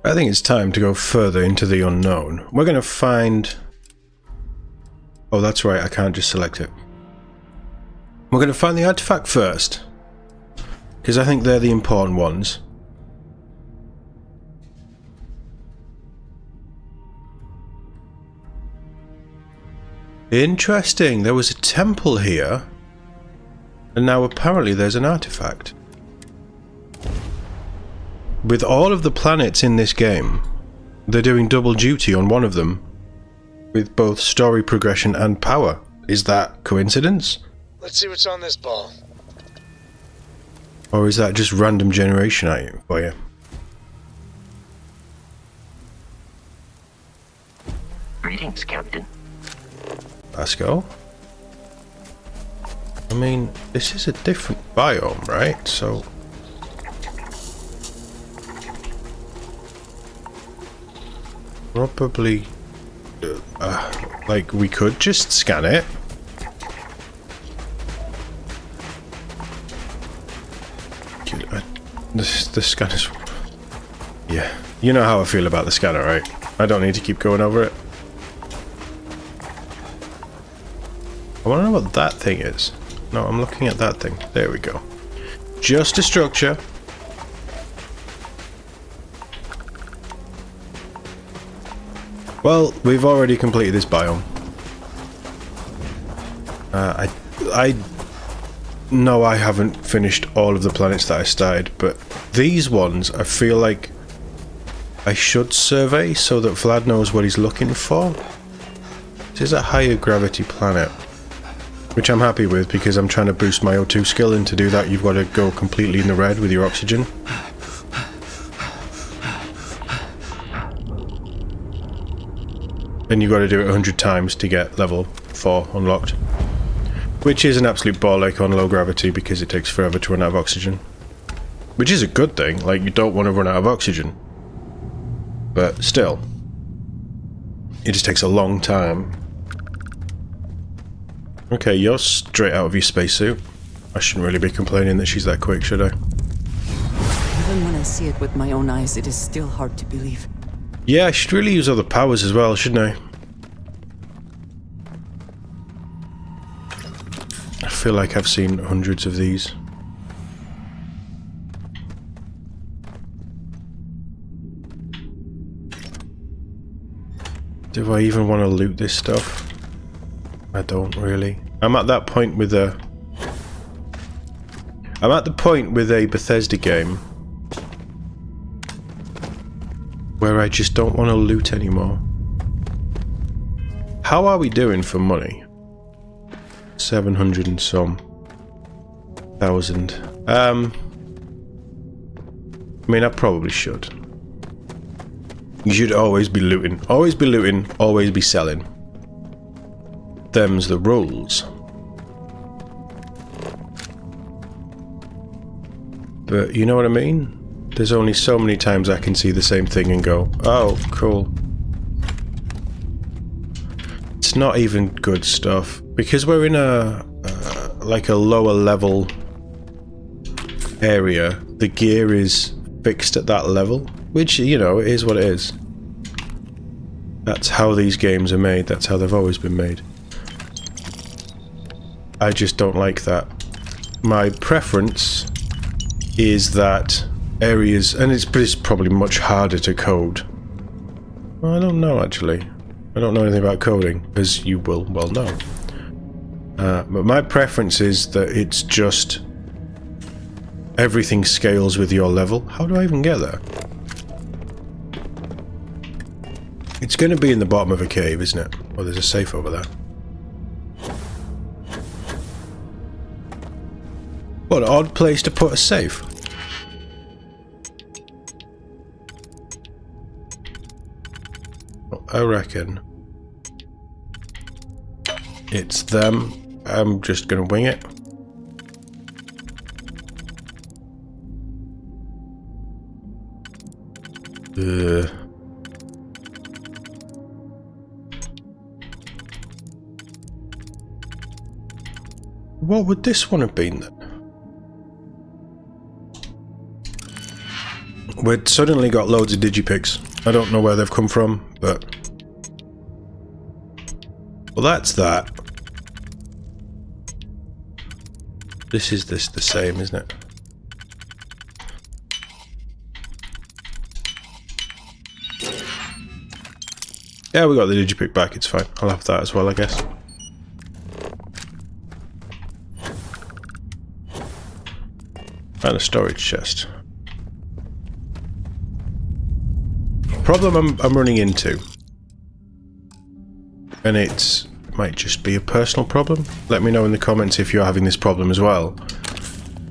I think it's time to go further into the unknown. We're going to find... Oh, that's right, I can't just select it. We're going to find the artifact first, because I think they're the important ones. Interesting, there was a temple here, and now apparently there's an artifact. With all of the planets in this game, they're doing double duty on one of them, with both story progression and power. Is that coincidence? Let's see what's on this ball. Or is that just random generation for you? Greetings, Captain. Let's go. I mean, this is a different biome, right? So... probably... like, we could just scan it. The scanner's... yeah. You know how I feel about the scanner, right? I don't need to keep going over it. I want to know what that thing is. No, I'm looking at that thing. There we go. Just a structure. Well, we've already completed this biome. I know I haven't finished all of the planets that I started, but these ones I feel like I should survey so that Vlad knows what he's looking for. This is a higher gravity planet, which I'm happy with because I'm trying to boost my O2 skill, and to do that you've got to go completely in the red with your oxygen. Then you've got to do it 100 times to get level 4 unlocked. Which is an absolute ball ache on low gravity because it takes forever to run out of oxygen. Which is a good thing, like you don't want to run out of oxygen. But still, it just takes a long time. Okay, you're straight out of your spacesuit. I shouldn't really be complaining that she's that quick, should I? Even when I see it with my own eyes, it is still hard to believe. Yeah, I should really use other powers as well, shouldn't I? I feel like I've seen hundreds of these. Do I even want to loot this stuff? I don't really. I'm at that point with a... I'm at the point with a Bethesda game where I just don't want to loot anymore. How are we doing for money? 700 and some thousand. I mean, I probably should. You should always be looting. Always be looting, always be selling. Them's the rules. But you know what I mean? There's only so many times I can see the same thing and go, oh, cool. It's not even good stuff. Because we're in a, like a lower level area, the gear is fixed at that level. Which, you know, it is what it is. That's how these games are made. That's how they've always been made. I just don't like that. My preference is that areas, and it's probably much harder to code. Well, I don't know, actually. I don't know anything about coding, as you will well know. But my preference is that it's just everything scales with your level. How do I even get there? It's going to be in the bottom of a cave, isn't it? Oh, there's a safe over there. What an odd place to put a safe. I reckon it's them. I'm just gonna wing it. What would this one have been then? We'd suddenly got loads of digipics. I don't know where they've come from, but... Well, that's that. This is the same, isn't it? Yeah, we got the digipic back, it's fine. I'll have that as well, I guess. And a storage chest. Problem I'm running into, and it might just be a personal problem. Let me know in the comments if you're having this problem as well.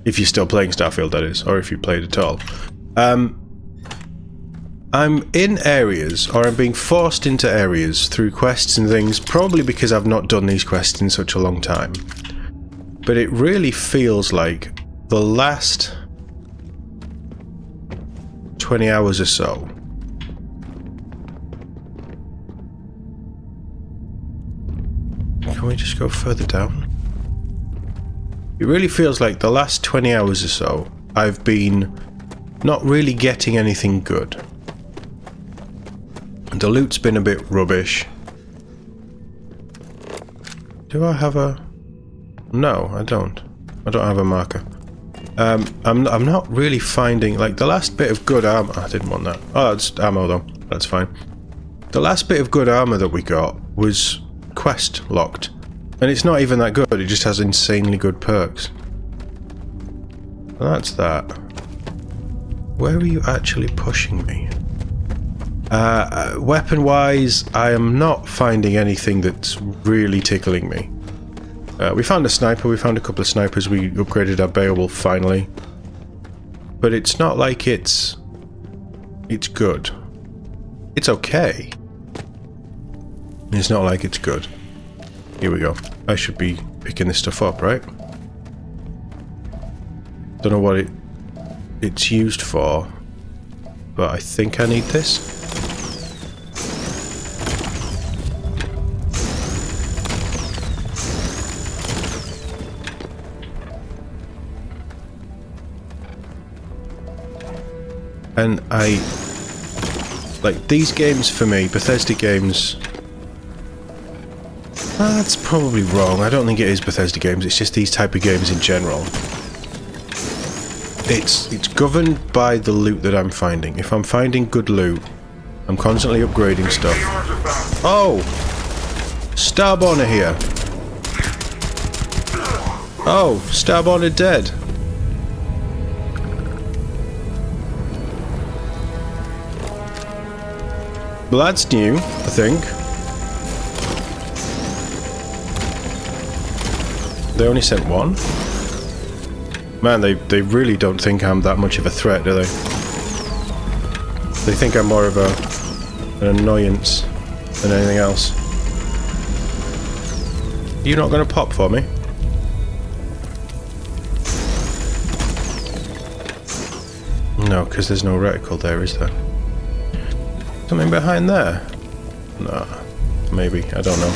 If you're still playing Starfield, that is, or if you played at all. I'm in areas, or I'm being forced into areas through quests and things, probably because I've not done these quests in such a long time. But it really feels like the last 20 hours or so. Can we just go further down? It really feels like the last 20 hours or so, I've been not really getting anything good. And the loot's been a bit rubbish. Do I have a... No, I don't. I don't have a marker. I'm not really finding... Like, the last bit of good armor... I didn't want that. Oh, that's ammo, though. That's fine. The last bit of good armor that we got was quest locked. And it's not even that good, it just has insanely good perks. That's that. Where are you actually pushing me? Weapon-wise, I am not finding anything that's really tickling me. We found a sniper, we found a couple of snipers, we upgraded our Beowulf finally. But it's not like it's good. It's okay. It's not like it's good. Here we go. I should be picking this stuff up, right? Don't know what it's used for, but I think I need this. And like these games for me, Bethesda games. That's probably wrong. I don't think it is Bethesda games. It's just these type of games in general. It's governed by the loot that I'm finding. If I'm finding good loot, I'm constantly upgrading stuff. Oh! Starborn here. Oh, Starborn are dead. Well, that's new, I think. They only sent one? Man, they really don't think I'm that much of a threat, do they? They think I'm more of an annoyance than anything else. You're not going to pop for me? No, because there's no reticle there, is there? Something behind there? No. Maybe, I don't know.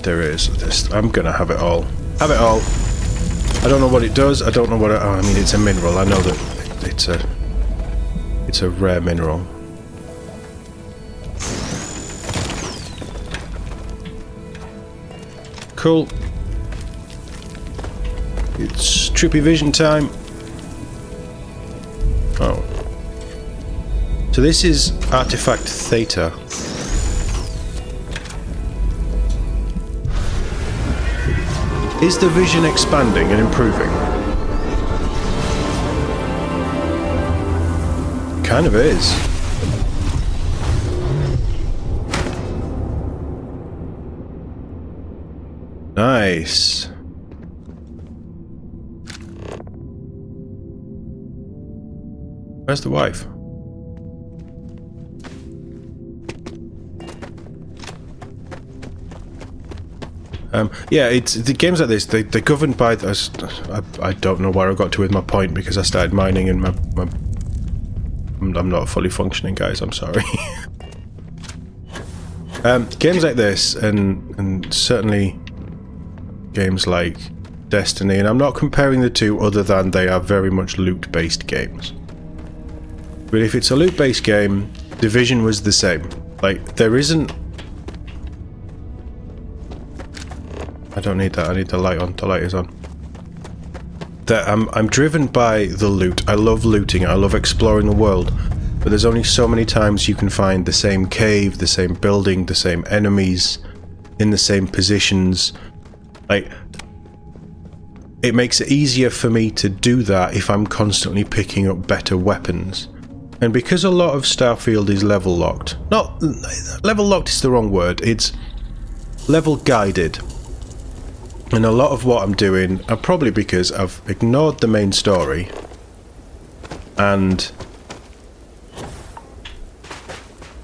There is this. I'm gonna have it all. Have it all. I don't know what it does. I don't know what it... Oh, I mean, it's a mineral. I know that it's a rare mineral. Cool. It's trippy vision time. Oh. So this is Artifact Theta. Is the vision expanding and improving? Kind of is. Nice. Where's the wife? Yeah, it's the games like this. They're governed by. I don't know where I got to with my point because I started mining and I'm not fully functioning, guys. I'm sorry. Games like this, and certainly games like Destiny, and I'm not comparing the two other than they are very much loot-based games. But if it's a loot-based game, Division was the same. Like, there isn't... I don't need that, I need the light on. The light is on. I'm driven by the loot. I love looting, I love exploring the world. But there's only so many times you can find the same cave, the same building, the same enemies, in the same positions. Like, it makes it easier for me to do that if I'm constantly picking up better weapons. And because a lot of Starfield is level locked, not level locked is the wrong word, it's level guided. And a lot of what I'm doing are probably because I've ignored the main story and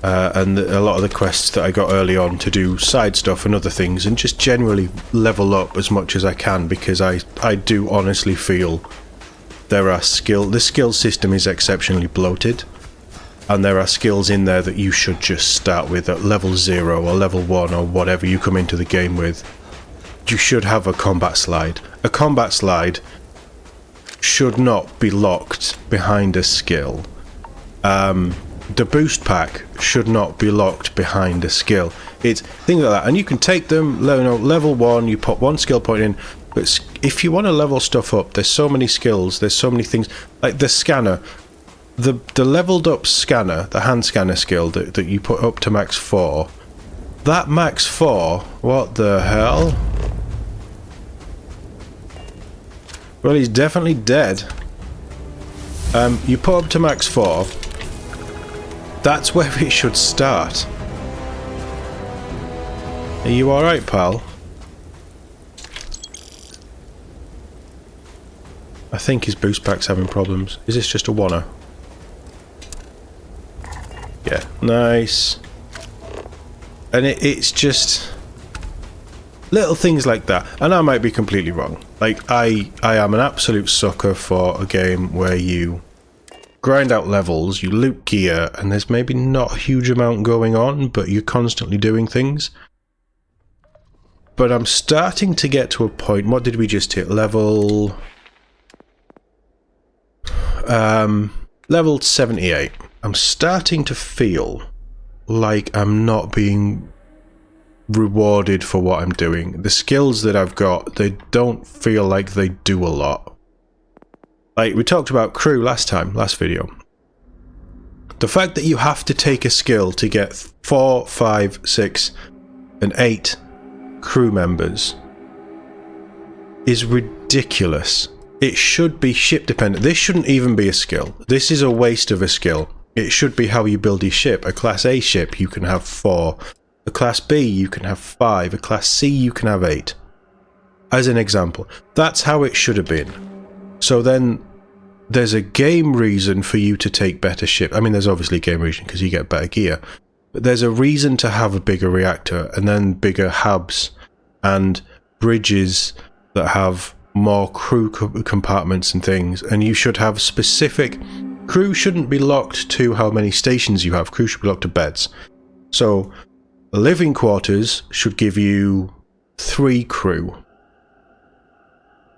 a lot of the quests that I got early on to do side stuff and other things, and just generally level up as much as I can, because I do honestly feel the skill system is exceptionally bloated, and there are skills in there that you should just start with at level 0 or level 1 or whatever you come into the game with. You should have a combat slide. A combat slide should not be locked behind a skill. The boost pack should not be locked behind a skill. It's things like that, and you can take them, level 1, you put 1 skill point in, but if you want to level stuff up, there's so many skills, there's so many things, like the scanner, the leveled up scanner, the hand scanner skill that you put up to max 4, that max 4, what the hell? Well, he's definitely dead. You put up to max 4, that's where it should start. Are you alright, pal? I think his boost pack's having problems. Is this just a wanna? Yeah, nice. And it's just little things like that. And I might be completely wrong. Like, I am an absolute sucker for a game where you grind out levels, you loot gear, and there's maybe not a huge amount going on, but you're constantly doing things. But I'm starting to get to a point. What did we just hit? Level 78. I'm starting to feel like I'm not being rewarded for what I'm doing. The skills that I've got, they don't feel like they do a lot. Like, we talked about crew last video. The fact that you have to take a skill to get 4, 5, 6, and 8 crew members is ridiculous. It should be ship dependent. This shouldn't even be a skill. This is a waste of a skill. It should be how you build your ship. A Class A ship, you can have 4. A Class B, you can have 5. A Class C, you can have 8. As an example. That's how it should have been. So then, there's a game reason for you to take better ship. I mean, there's obviously a game reason because you get better gear. But there's a reason to have a bigger reactor, and then bigger hubs, and bridges that have more crew compartments and things. And you should have specific... Crew shouldn't be locked to how many stations you have. Crew should be locked to beds. So, living quarters should give you 3 crew.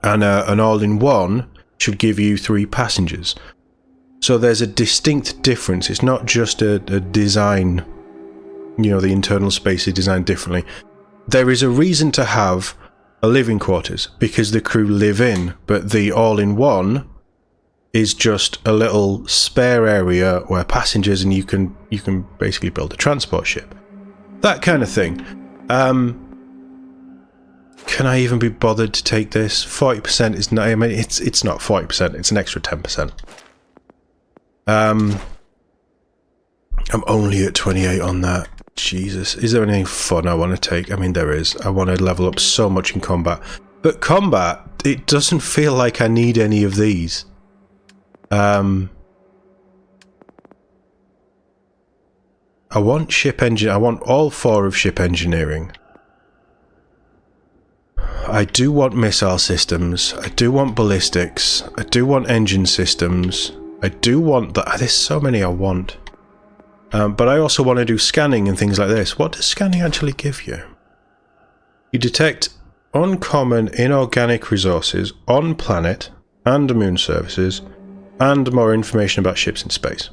And an all-in-one should give you 3 passengers. So there's a distinct difference. It's not just a design, you know, the internal space is designed differently. There is a reason to have a living quarters, because the crew live in, but the all-in-one is just a little spare area where passengers, and you can basically build a transport ship. That kind of thing. Can I even be bothered to take this? 40% is not... I mean, it's not 40%. It's an extra 10%. I'm only at 28 on that. Jesus. Is there anything fun I want to take? I mean, there is. I want to level up so much in combat. But combat, it doesn't feel like I need any of these. I want ship engine. I want all 4 of ship engineering. I do want missile systems. I do want ballistics. I do want engine systems. I do want that. There's so many I want. But I also want to do scanning and things like this. What does scanning actually give you? You detect uncommon inorganic resources on planet and moon surfaces, and more information about ships in space.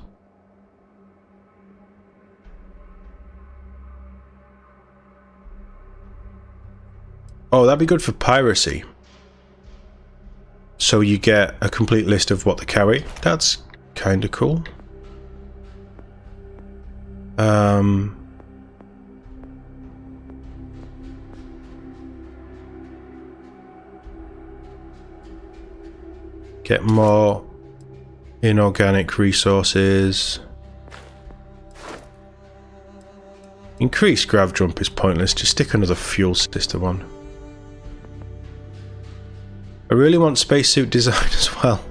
Oh, that'd be good for piracy. So you get a complete list of what they carry. That's kind of cool. Get more inorganic resources. Increased grav jump is pointless. Just stick another fuel system on. I really want spacesuit design as well.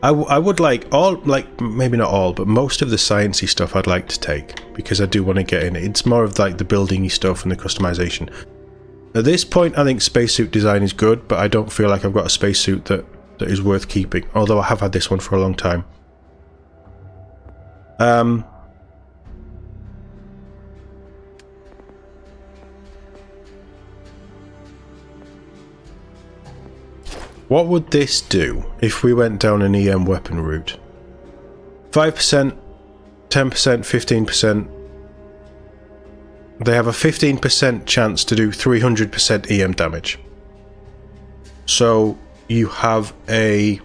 I would like all, like, maybe not all, but most of the sciencey stuff I'd like to take, because I do want to get in it. It's more of like the building-y stuff and the customization. At this point, I think spacesuit design is good, but I don't feel like I've got a spacesuit that is worth keeping, although I have had this one for a long time. What would this do if we went down an EM weapon route? 5%, 10%, 15%. They have a 15% chance to do 300% EM damage. So you have a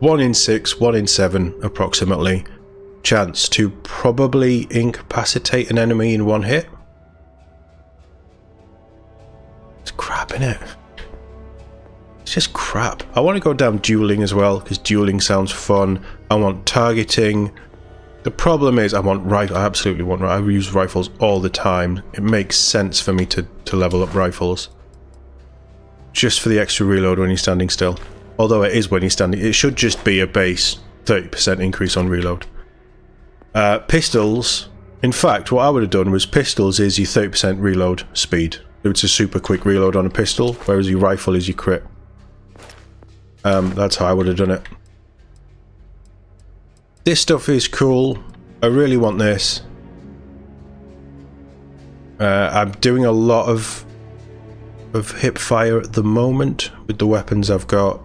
1 in 6, 1 in 7 approximately chance to probably incapacitate an enemy in one hit. It's crap, innit? It's just crap. I want to go down dueling as well, because dueling sounds fun. I want targeting. The problem is I absolutely want, I use rifles all the time. It makes sense for me to level up rifles. Just for the extra reload when you're standing still. Although it is when you're standing, it should just be a base 30% increase on reload. Pistols, in fact, what I would have done was pistols is your 30% reload speed. It's a super quick reload on a pistol, whereas your rifle is your crit. That's how I would have done it. This stuff is cool. I really want this. I'm doing a lot of hip fire at the moment with the weapons I've got.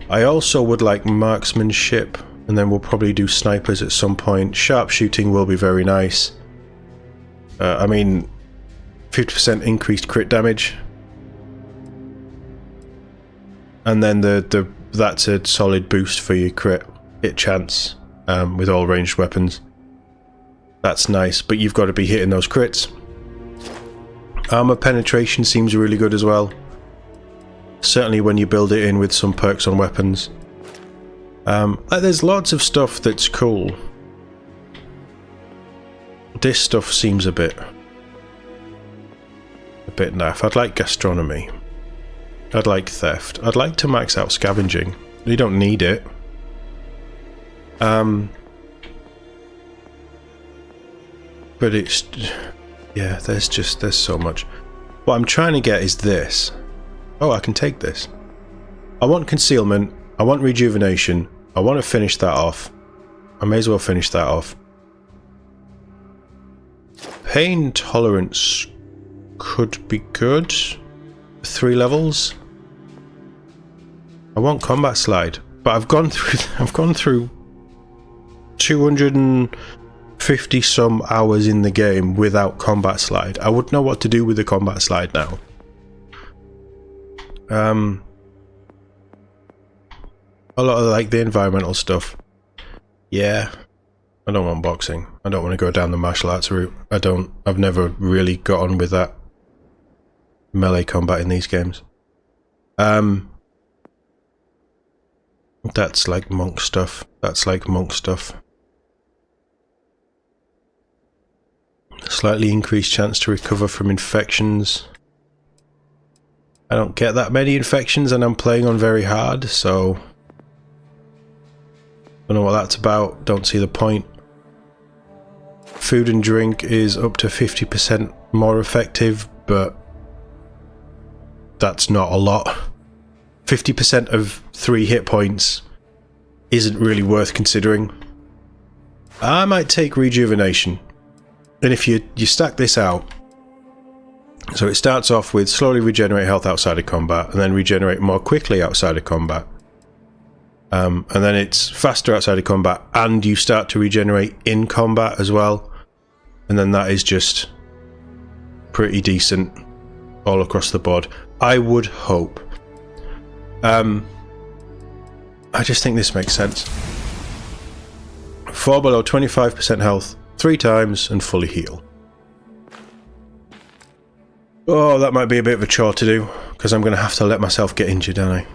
I also would like marksmanship, and then we'll probably do snipers at some point. Sharpshooting will be very nice. I mean, 50% increased crit damage. And then that's a solid boost for your crit hit chance with all ranged weapons. That's nice, but you've got to be hitting those crits. Armor penetration seems really good as well. Certainly when you build it in with some perks on weapons. There's lots of stuff that's cool. This stuff seems a bit naff. I'd like gastronomy. I'd like theft. I'd like to max out scavenging. You don't need it. But it's... yeah, there's so much. What I'm trying to get is this. Oh, I can take this. I want concealment. I want rejuvenation. I want to finish that off. I may as well finish that off. Pain tolerance could be good. 3 levels. I want combat slide, but I've gone through 250 some hours in the game without combat slide. I would know what to do with the combat slide now. A lot of like the environmental stuff. Yeah. I don't want boxing. I don't want to go down the martial arts route. I've never really got on with that melee combat in these games. That's like monk stuff. Slightly increased chance to recover from infections. I don't get that many infections and I'm playing on very hard, so don't know what that's about, don't see the point. Food and drink is up to 50% more effective but that's not a lot. 50% of 3 hit points isn't really worth considering. I might take rejuvenation. And if you stack this out, so it starts off with slowly regenerate health outside of combat, and then regenerate more quickly outside of combat. And then it's faster outside of combat, and you start to regenerate in combat as well. And then that is just pretty decent all across the board, I would hope. I just think this makes sense. 4 below 25% health 3 times and fully heal. Oh, that might be a bit of a chore to do, because I'm going to have to let myself get injured, aren't I?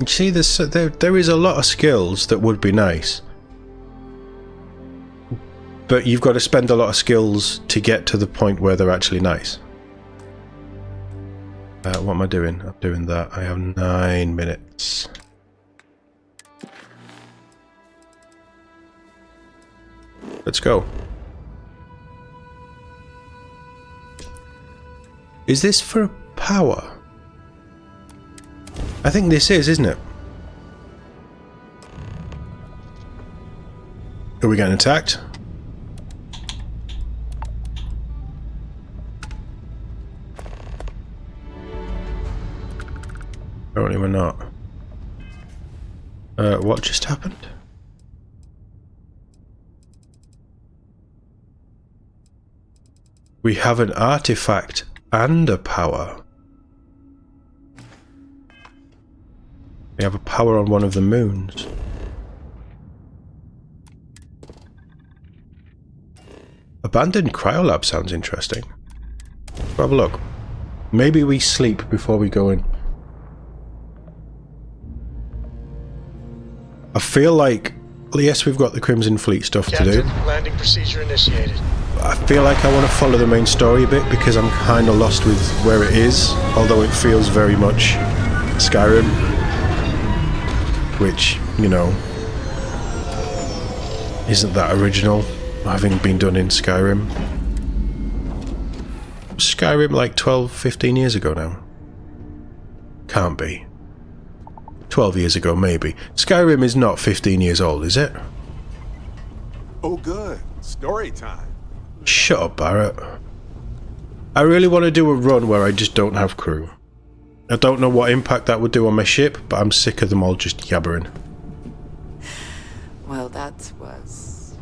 You see, there is a lot of skills that would be nice. But you've got to spend a lot of skills to get to the point where they're actually nice. What am I doing? I'm doing that. I have 9 minutes. Let's go. Is this for power? I think this is, isn't it? Are we getting attacked? Apparently we're not. What just happened? We have an artifact and a power. We have a power on one of the moons. Abandoned cryolab sounds interesting. Have a look. Maybe we sleep before we go in. I feel like, well, yes, we've got the Crimson Fleet stuff to do. Landing procedure initiated. I feel like I want to follow the main story a bit because I'm kind of lost with where it is, although it feels very much Skyrim, which, you know, isn't that original, having been done in Skyrim. Skyrim like 12, 15 years ago now. Can't be. 12 years ago, maybe. Skyrim is not 15 years old, is it? Oh, good. Story time. Shut up, Barrett. I really want to do a run where I just don't have crew. I don't know what impact that would do on my ship, but I'm sick of them all just yabbering. Well, that was...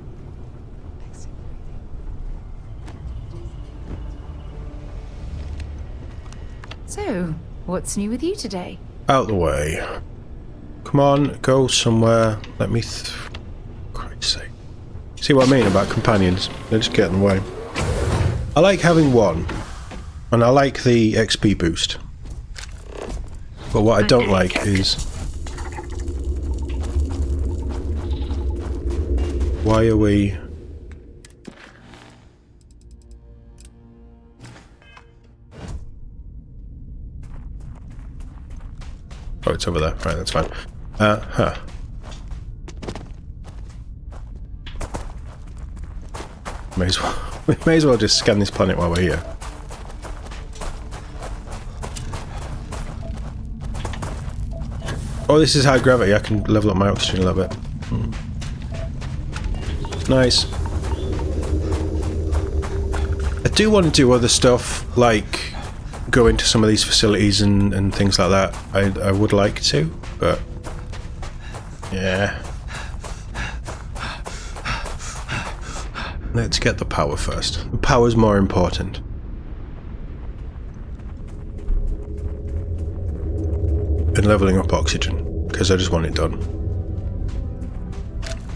So, what's new with you today? Out the way. Come on, go somewhere. Let me... Christ's sake. See what I mean about companions? They just get in the way. I like having one, and I like the XP boost. But what I don't like is... Why are we... Oh, it's over there. Right, that's fine. We may as well just scan this planet while we're here. Oh, this is high gravity. I can level up my oxygen a little bit. Nice. I do want to do other stuff, like go into some of these facilities and things like that. I would like to, but yeah. Let's get the power first. The power's more important. And leveling up oxygen, because I just want it done.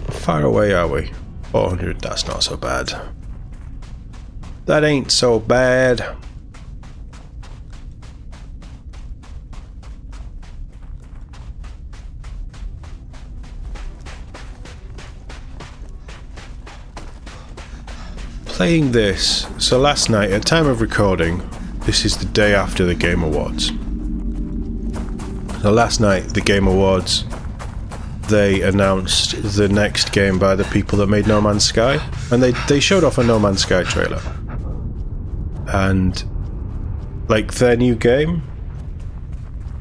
How far away are we? 400, that's not so bad. That ain't so bad. Playing this, so last night, at time of recording, this is the day after the Game Awards. So last night, the Game Awards, they announced the next game by the people that made No Man's Sky. And they showed off a No Man's Sky trailer. And like their new game,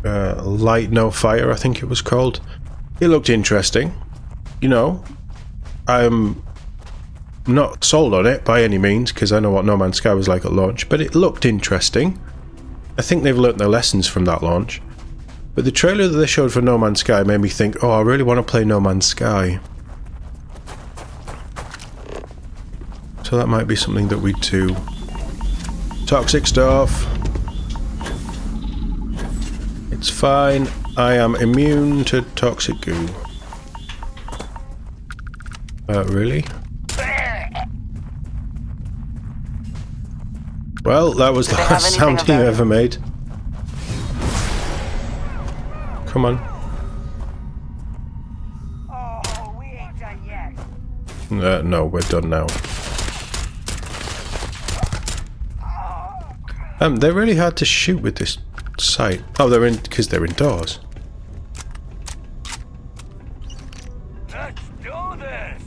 Light No Fire, I think it was called. It looked interesting. You know, I'm not sold on it by any means, because I know what No Man's Sky was like at launch, but it looked interesting. I think they've learnt their lessons from that launch. But the trailer that they showed for No Man's Sky made me think, oh, I really want to play No Man's Sky. So that might be something that we do. Toxic stuff. It's fine. I am immune to toxic goo. Really? Well, that was the last sound you ever made. Come on. Oh, we ain't done yet. No, we're done now. They're really hard to shoot with this sight. Oh, they're in because they're indoors. Let's do this.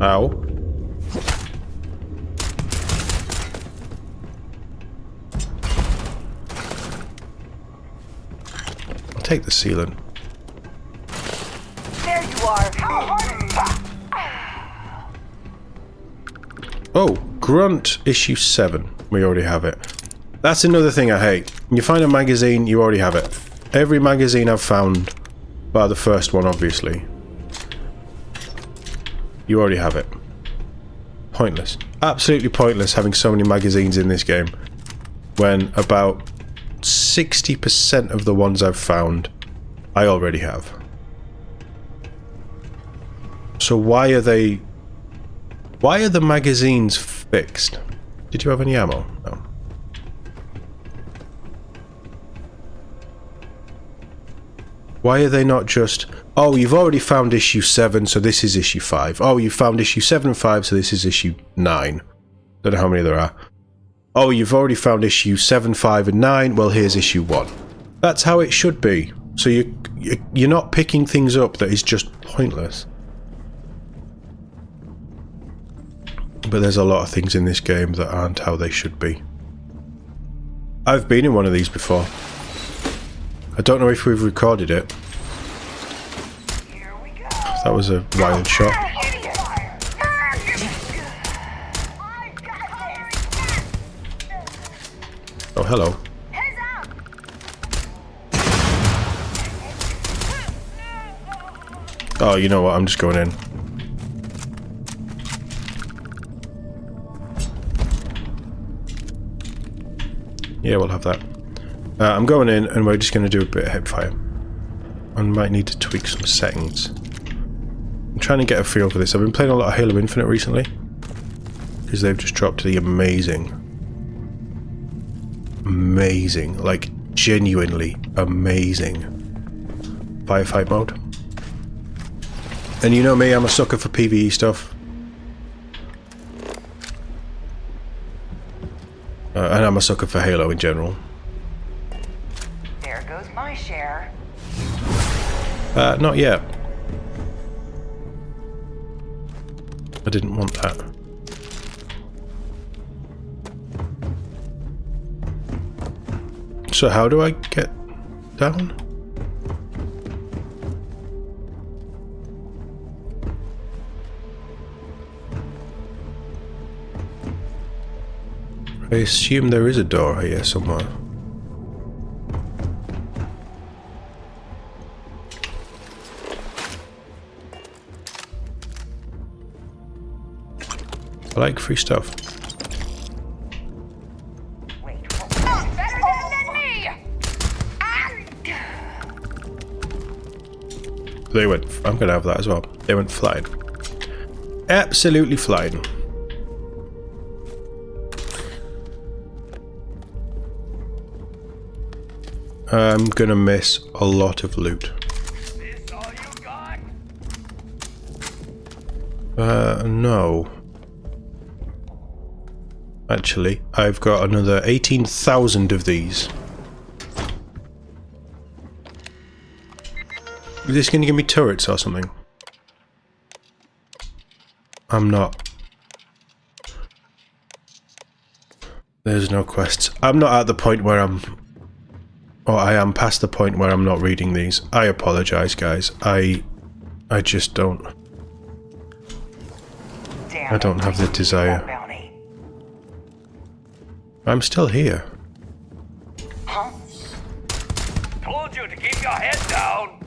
Ow. I'll take the sealant. There you are. How hard? Oh, Grunt issue 7. We already have it. That's another thing I hate. You find a magazine, you already have it. Every magazine I've found, bar the first one obviously, you already have it. Pointless. Absolutely pointless having so many magazines in this game, when about 60% of the ones I've found, I already have. So why are the magazines fixed? Did you have any ammo? No. Why are they not just, oh, you've already found issue 7, so this is issue 5. Oh, you found issue 7 and 5, so this is issue 9. Don't know how many there are. Oh, you've already found issue 7, 5, and 9, well, here's issue 1. That's how it should be. So you're not picking things up that is just pointless. But there's a lot of things in this game that aren't how they should be. I've been in one of these before. I don't know if we've recorded it. Here we go. That was a wild shot. Oh, hello. Oh, you know what? I'm just going in. Yeah, we'll have that. I'm going in and we're just going to do a bit of hipfire. I might need to tweak some settings. I'm trying to get a feel for this. I've been playing a lot of Halo Infinite recently, because they've just dropped the amazing, like genuinely amazing firefight mode. And you know me, I'm a sucker for PvE stuff. And I'm a sucker for Halo in general. There goes my share. Not yet. I didn't want that. So how do I get down? I assume there is a door here somewhere. I like free stuff. Wait. Oh, better than me. They went. I'm gonna have that as well. They went flying. Absolutely flying. I'm gonna miss a lot of loot. This all you got? No. Actually, I've got another 18,000 of these. Is this gonna give me turrets or something? I'm not. There's no quests. I'm not at the point where I'm... Or I am past the point where I'm not reading these. I apologize, guys. I just don't. I don't have the desire. I'm still here. Huh? Told you to keep your head down.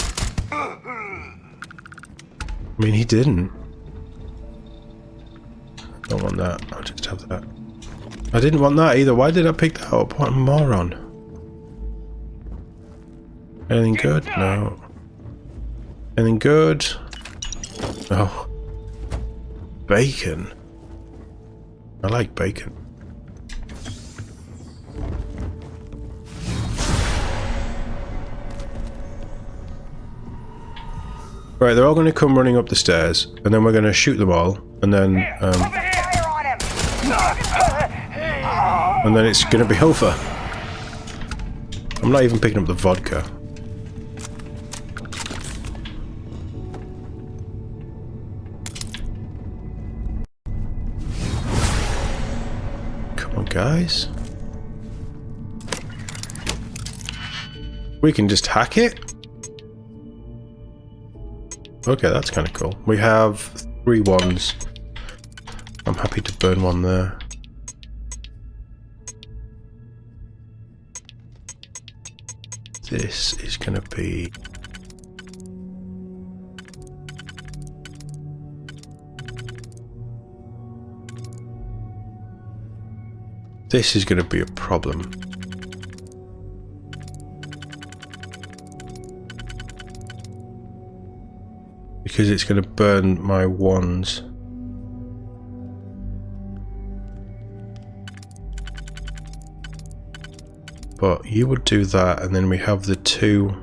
I mean, he didn't. I don't want that. I'll just have that. I didn't want that either. Why did I pick that up? What a moron. Anything good? No. Anything good? No. Bacon. I like bacon. Right, they're all going to come running up the stairs, and then we're going to shoot them all, and then it's going to be over. I'm not even picking up the vodka. Come on, guys. We can just hack it? Okay, that's kind of cool. We have 3 ones. I'm happy to burn one there. This is going to be... This is going to be a problem. Because it's going to burn my wands. But you would do that, and then we have the 2.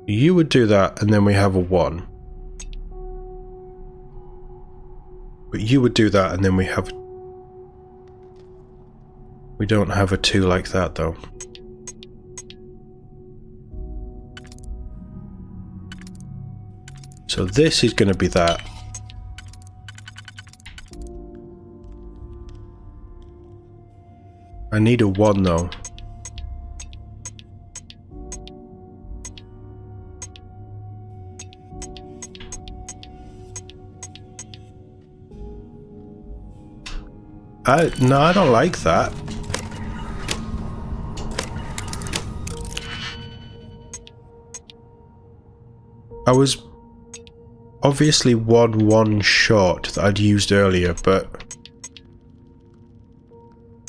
You would do that, and then we have a 1. But you would do that, and then we have... We don't have a 2 like that, though. So this is going to be that. I need a 1, though. No, I don't like that. I was obviously 1 short that I'd used earlier, but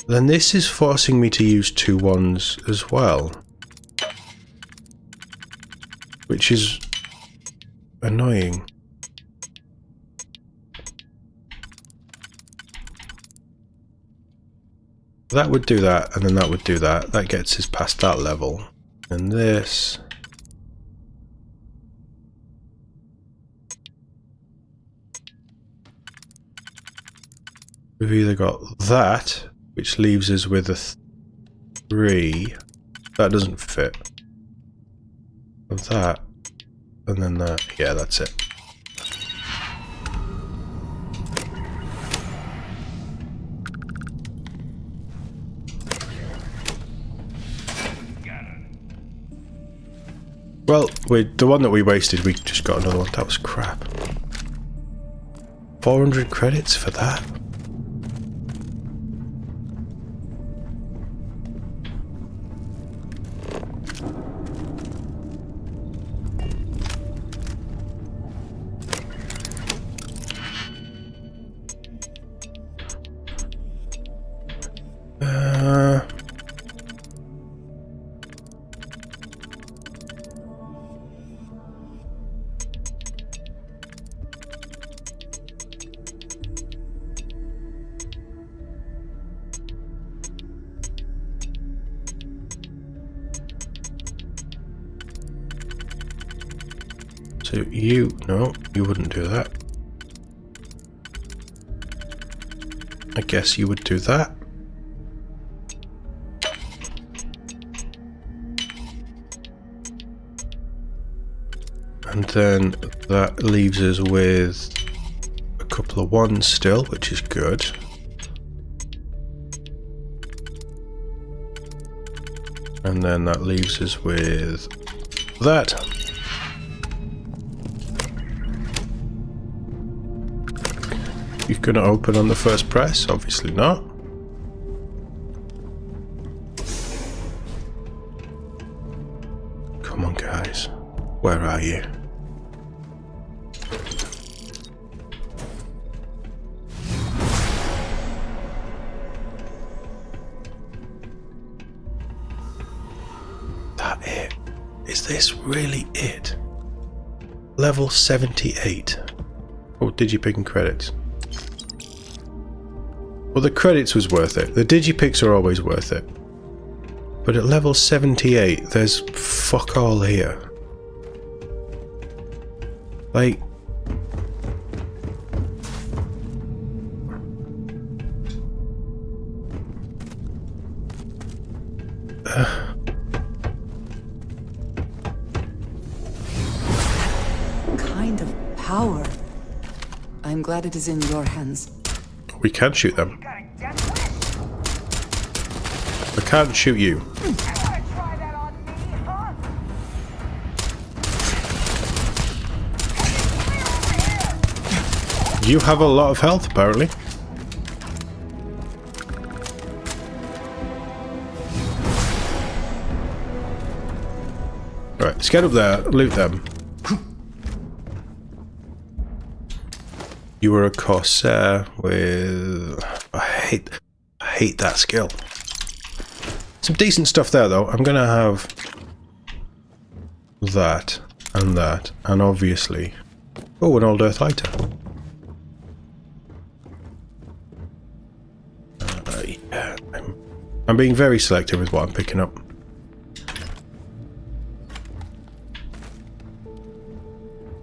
then this is forcing me to use 2 1s as well, which is annoying. That would do that, and then that would do that. That gets us past that level. And this... We've either got that, which leaves us with a 3. That doesn't fit. Of that. And then that. Yeah, that's it. Well, the one that we wasted, we just got another one. That was crap. 400 credits for that? So no, you wouldn't do that. I guess you would do that. And then that leaves us with a couple of ones still, which is good. And then that leaves us with that. You're going to open on the first press? Obviously not. Come on, guys. Where are you? That it? Is this really it? Level 78. Oh, Digipick and credits. Well, the credits was worth it. The Digipicks are always worth it. But at level 78, there's fuck all here. Like... Kind of power. I'm glad it is in your hands. We can shoot them. I can't shoot you. You have a lot of health, apparently. Alright, let's get up there, loot them. You were a Corsair with... I hate that skill. Some decent stuff there, though. I'm gonna have that, and obviously... Oh, an old Earth lighter. Yeah, I'm being very selective with what I'm picking up.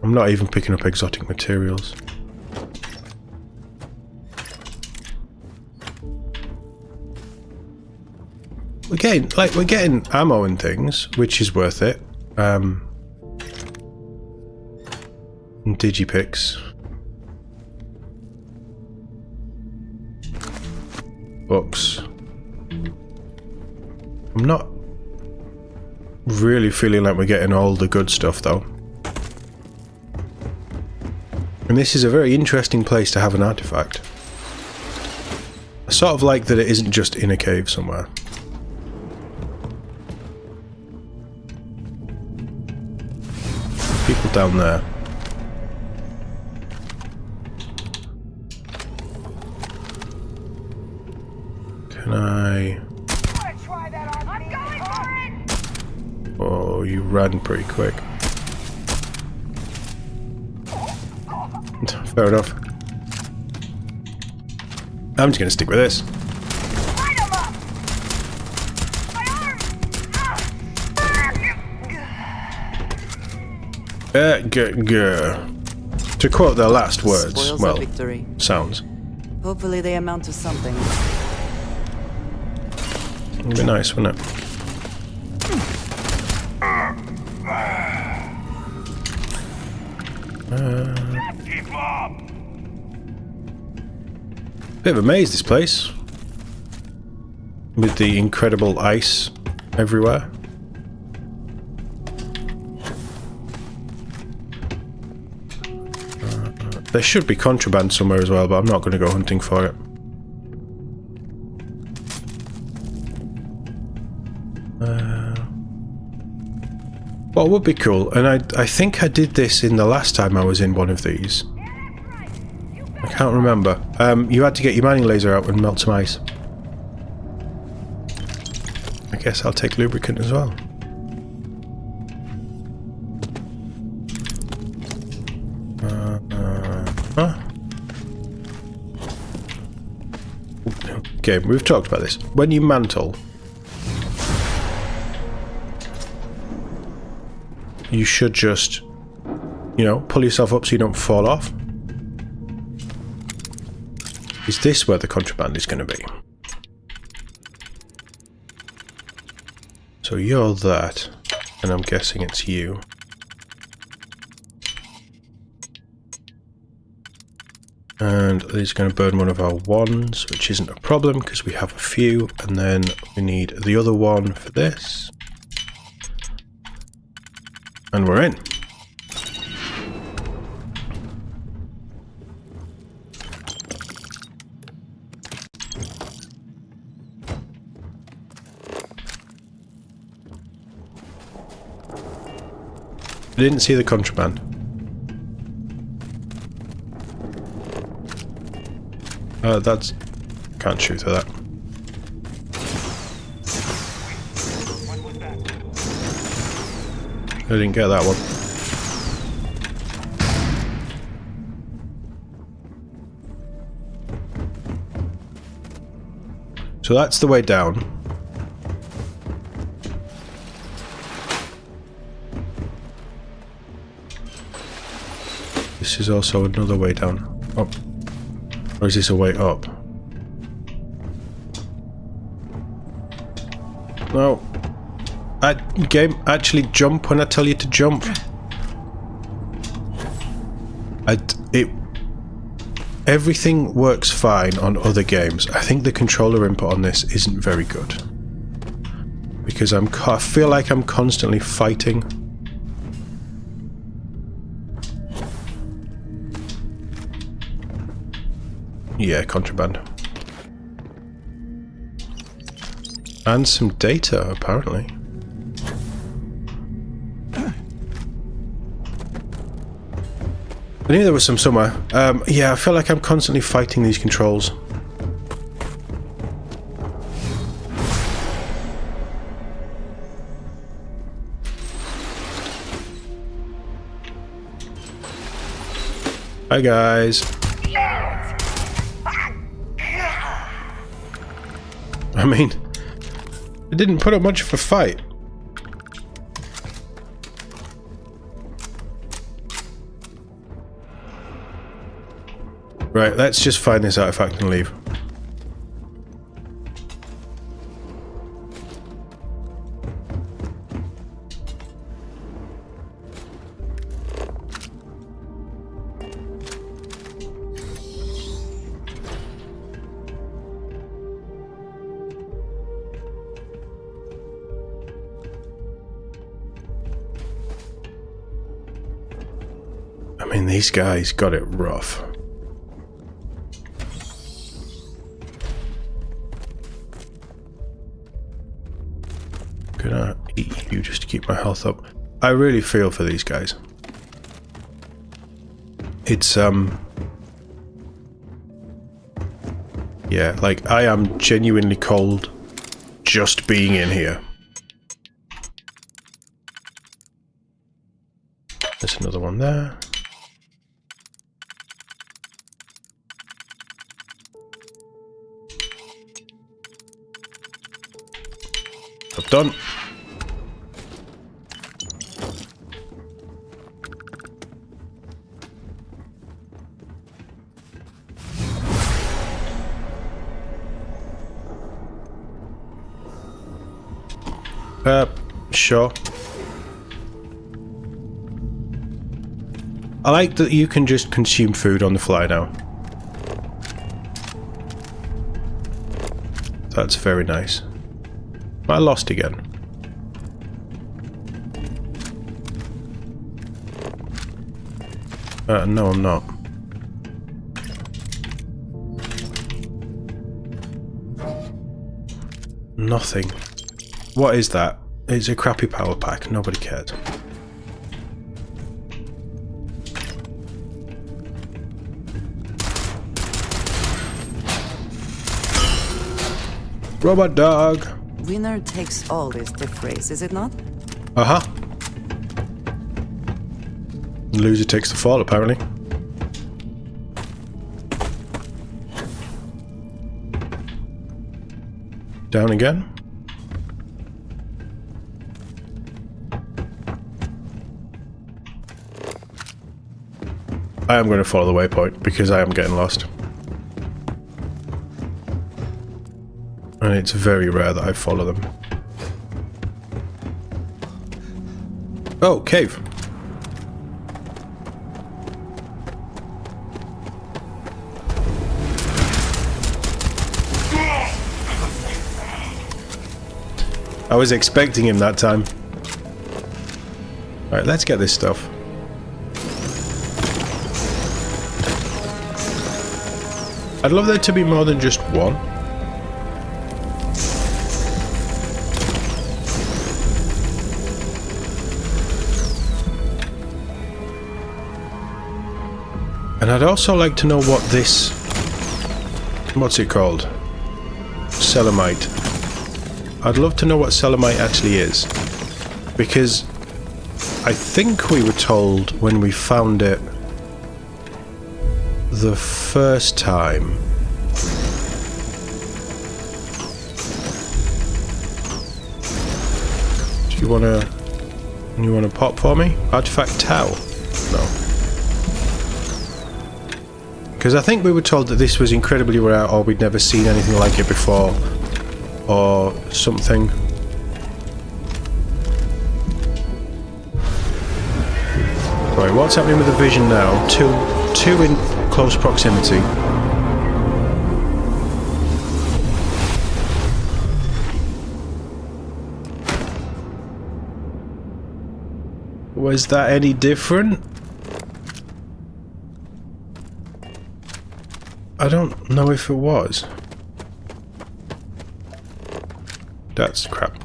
I'm not even picking up exotic materials. We're getting ammo and things, which is worth it. And Digipicks. Books. I'm not really feeling like we're getting all the good stuff, though. And this is a very interesting place to have an artifact. I sort of like that it isn't just in a cave somewhere. People down there. Can I... Oh, you ran pretty quick. Fair enough. I'm just gonna stick with this. To quote their last words, Spoils well, of victory. sounds. Hopefully they amount to something. It'd be nice, wouldn't it? Bit of a maze, this place. With the incredible ice everywhere. There should be contraband somewhere as well, but I'm not going to go hunting for it. What would be cool, and I think I did this in the last time I was in one of these. I can't remember. You had to get your mining laser out and melt some ice. I guess I'll take lubricant as well. Okay, we've talked about this. When you mantle, you should just, you know, pull yourself up so you don't fall off. Is this where the contraband is going to be? So you're that, and I'm guessing it's you. And this is going to burn one of our wands, which isn't a problem because we have a few. And then we need the other one for this. And we're in. I didn't see the contraband. That's... Can't shoot through that. What was that? I didn't get that one. So that's the way down. This is also another way down. Up. Or is this a way up? No. Game, actually jump when I tell you to jump. Everything works fine on other games. I think the controller input on this isn't very good. Because I feel like I'm constantly fighting. Yeah, contraband. And some data, apparently. I knew there was some somewhere. Yeah, I feel like I'm constantly fighting these controls. Hi, guys. I mean, it didn't put up much of a fight. Right, let's just find this artifact and leave. I mean, these guys got it rough. Gonna eat you just to keep my health up. I really feel for these guys. It's yeah, like I am genuinely cold just being in here. There's another one there. Job done. Sure. I like that you can just consume food on the fly now. That's very nice. Am I lost again? No, I'm not. Nothing. What is that? It's a crappy power pack. Nobody cared. Robot dog. Winner takes all this diff race, is it not? Uh-huh. Loser takes the fall, apparently. Down again. I am going to follow the waypoint because I am getting lost. And it's very rare that I follow them. Oh, cave. I was expecting him that time. Alright, let's get this stuff. I'd love there to be more than just one. And I'd also like to know what this... what's it called? Selamite. I'd love to know what Selamite actually is. Because I think we were told when we found it the first time. Do you wanna pop for me? Artifact Tau? No. Because I think we were told that this was incredibly rare, or we'd never seen anything like it before, or something. Right, what's happening with the vision now? Two in close proximity. Was that any different? I don't know if it was. That's crap.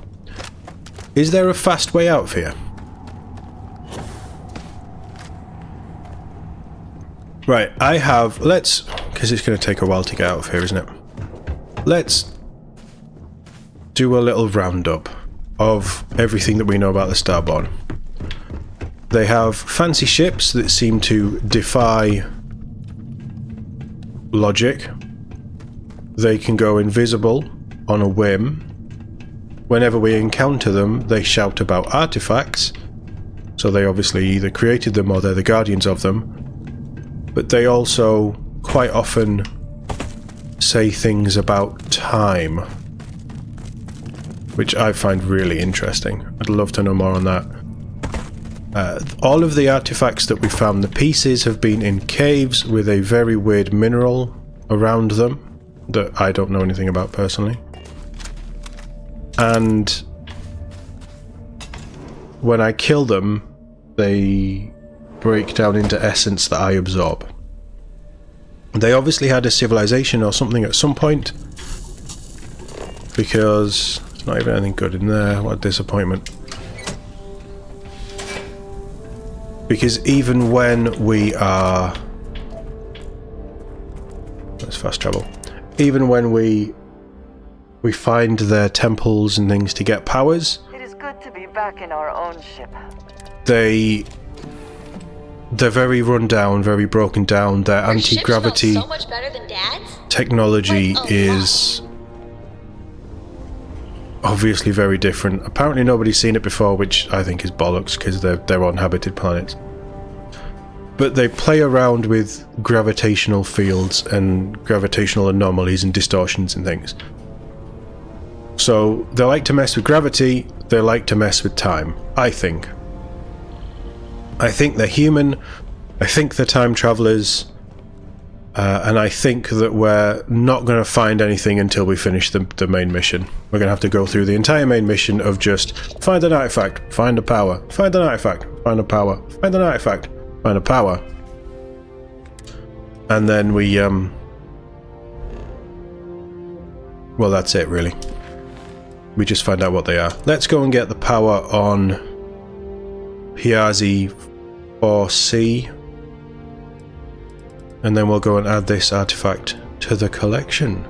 Is there a fast way out for you? Right, I have... let's... because it's going to take a while to get out of here, isn't it? Let's do a little roundup of everything that we know about the Starborn. They have fancy ships that seem to defy logic. They can go invisible on a whim. Whenever we encounter them, they shout about artifacts. So they obviously either created them or they're the guardians of them. But they also quite often say things about time, which I find really interesting. I'd love to know more on that. All of the artifacts that we found, the pieces have been in caves with a very weird mineral around them that I don't know anything about personally. And when I kill them, they break down into essence that I absorb. They obviously had a civilization or something at some point, because there's not even anything good in there. What a disappointment. Because even when we are... let's fast travel. Even when we find their temples and things to get powers, it is good to be back in our own ship. They're very run down, very broken down. Their anti-gravity so much better than Dad's? Technology Like, is obviously very different. Apparently nobody's seen it before, which I think is bollocks because they're on habited planets. But they play around with gravitational fields and gravitational anomalies and distortions and things. So they like to mess with gravity, they like to mess with time, I think. I think they're human, I think they're time travelers, and I think that we're not going to find anything until we finish the main mission. We're going to have to go through the entire main mission of just find an artifact, find a power, find an artifact, find a power, find an artifact, find a power. And then we, well, that's it really. We just find out what they are. Let's go and get the power on Piazzi 4C. And then we'll go and add this artifact to the collection.